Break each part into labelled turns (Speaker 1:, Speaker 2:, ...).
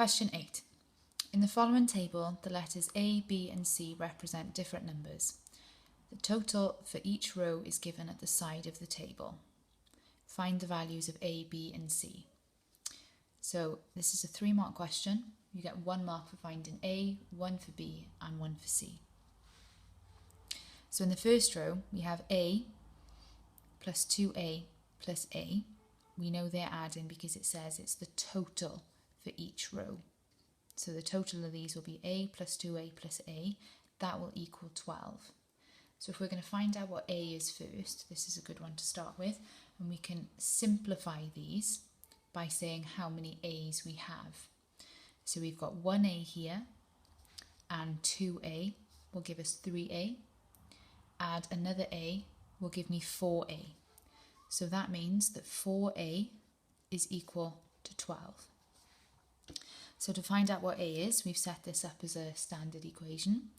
Speaker 1: Question 8. In the following table, the letters A, B and C represent different numbers. The total for each row is given at the side of the table. Find the values of A, B and C. So this is a 3-mark question. You get 1 mark for finding A, 1 for B and 1 for C. So in the first row we have A plus 2A plus A. We know they're adding because it says it's the total for each row. So the total of these will be A plus 2A plus A. That will equal 12. So if we're going to find out what A is first, this is a good one to start with, and we can simplify these by saying how many A's we have. So we've got 1A here, and 2A will give us 3A. Add another A will give me 4A. So that means that 4A is equal to 12. So to find out what A is, we've set this up as a standard equation.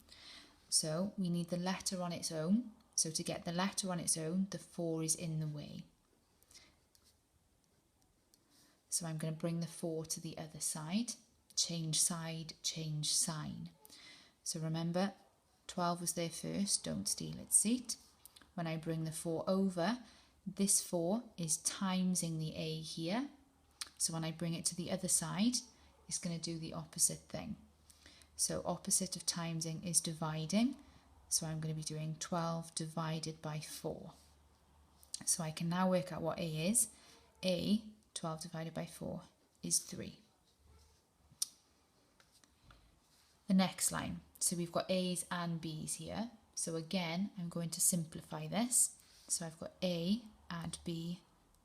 Speaker 1: So we need the letter on its own. So to get the letter on its own, the 4 is in the way. So I'm going to bring the 4 to the other side. Change side, change sign. So remember, 12 was there first, don't steal its seat. When I bring the 4 over, this 4 is timesing the A here. So when I bring it to the other side, it's going to do the opposite thing. So opposite of timesing is dividing. So I'm going to be doing 12 divided by 4. So I can now work out what A is. A, 12 divided by 4, is 3. The next line. So we've got A's and B's here. So again, I'm going to simplify this. So I've got A, add B,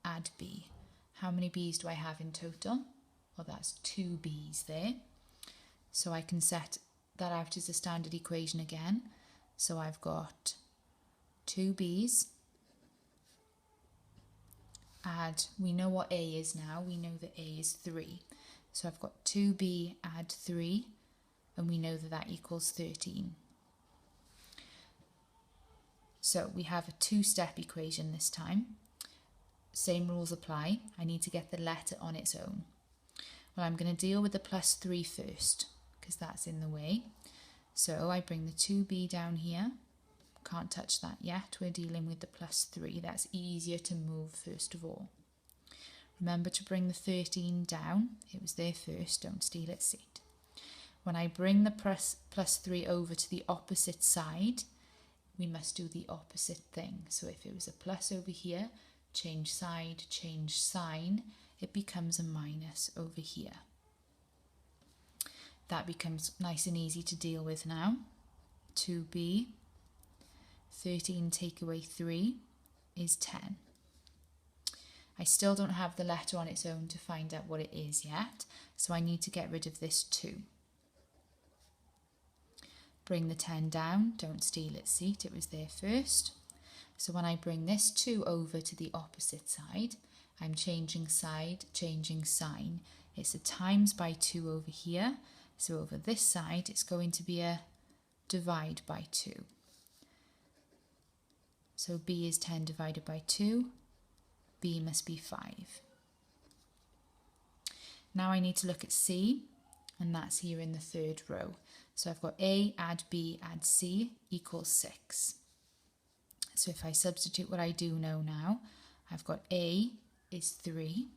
Speaker 1: add B. How many B's do I have in total? Well, that's 2 B's there. So I can set that out as a standard equation again. So I've got 2 B's, add, we know what A is now, we know that A is 3. So I've got 2B add 3, and we know that that equals 13. So we have a 2-step equation this time. Same rules apply. I need to get the letter on its own. Well, I'm going to deal with the plus 3 first, because that's in the way. So I bring the 2B down here. Can't touch that yet. We're dealing with the plus 3. That's easier to move first of all. Remember to bring the 13 down. It was there first. Don't steal its seat. When I bring the plus 3 over to the opposite side, we must do the opposite thing. So if it was a plus over here, change side, change sign, it becomes a minus over here. That becomes nice and easy to deal with now. 2B, 13 take away 3 is 10. I still don't have the letter on its own to find out what it is yet, so I need to get rid of this 2. Bring the 10 down, don't steal its seat, it was there first. So when I bring this 2 over to the opposite side, I'm changing side, changing sign. It's a times by 2 over here, so over this side it's going to be a divide by 2. So B is 10 divided by 2, B must be 5. Now I need to look at C, and that's here in the 3rd row. So I've got A add B add C equals 6. So if I substitute what I do know now, I've got A is 3,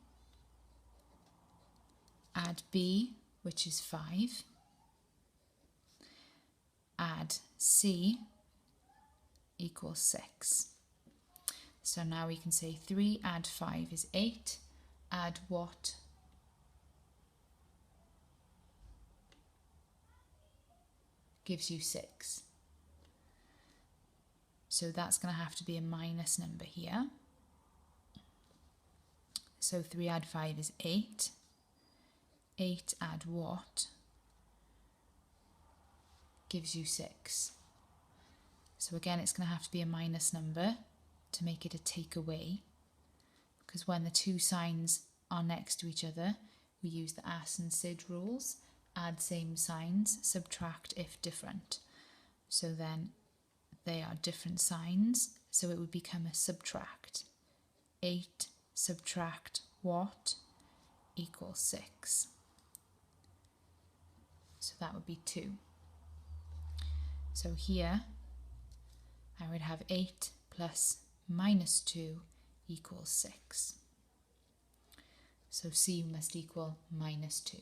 Speaker 1: add B, which is 5, add C equals 6. So now we can say 3 add 5 is 8, add what? Gives you 6. So that's going to have to be a minus number here. So 3 add 5 is 8. 8 add what? Gives you 6. So again, it's going to have to be a minus number to make it a take away, because when the 2 signs are next to each other, we use the as and sid rules. Add same signs, subtract if different. So then they are different signs, so it would become a subtract. 8 subtract what equals 6. that would be 2. So here I would have 8 plus minus 2 equals 6. So C must equal minus 2.